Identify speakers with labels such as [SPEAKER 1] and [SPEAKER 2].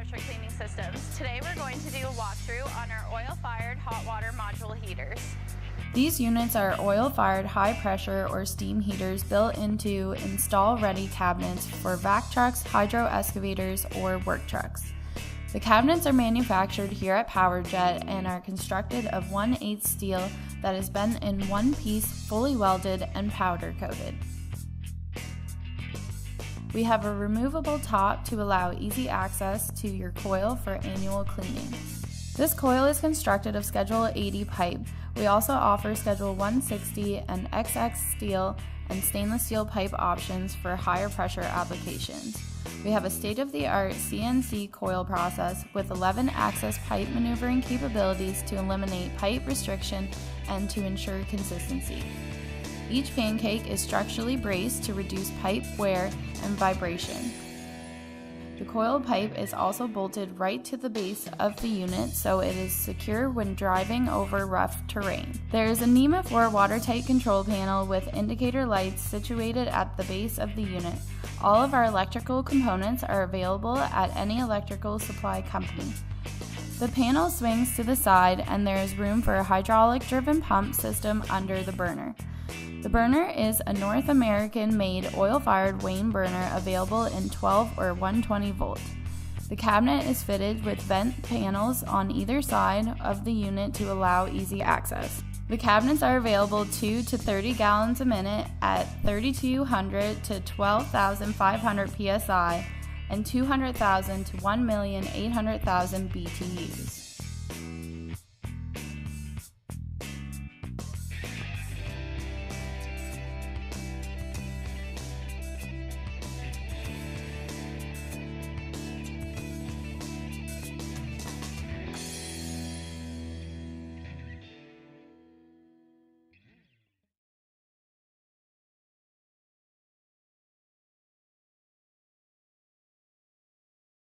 [SPEAKER 1] pressure cleaning systems. Today we're going to do a walkthrough on our oil-fired hot water module heaters.
[SPEAKER 2] These units are oil-fired high-pressure or steam heaters built into install-ready cabinets for vac trucks, hydro excavators, or work trucks. The cabinets are manufactured here at PowerJet and are constructed of 1/8 steel that has been in one piece, fully welded and powder coated. We have a removable top to allow easy access to your coil for annual cleaning. This coil is constructed of Schedule 80 pipe. We also offer Schedule 160 and XX steel and stainless steel pipe options for higher pressure applications. We have a state-of-the-art CNC coil process with 11-axis pipe maneuvering capabilities to eliminate pipe restriction and to ensure consistency. Each pancake is structurally braced to reduce pipe wear and vibration. The coil pipe is also bolted right to the base of the unit so it is secure when driving over rough terrain. There is a NEMA 4 watertight control panel with indicator lights situated at the base of the unit. All of our electrical components are available at any electrical supply company. The panel swings to the side and there is room for a hydraulic-driven pump system under the burner. The burner is a North American-made oil-fired Wayne burner available in 12 or 120 volt. The cabinet is fitted with vent panels on either side of the unit to allow easy access. The cabinets are available 2 to 30 gallons a minute at 3,200 to 12,500 psi and 200,000 to 1,800,000 BTUs.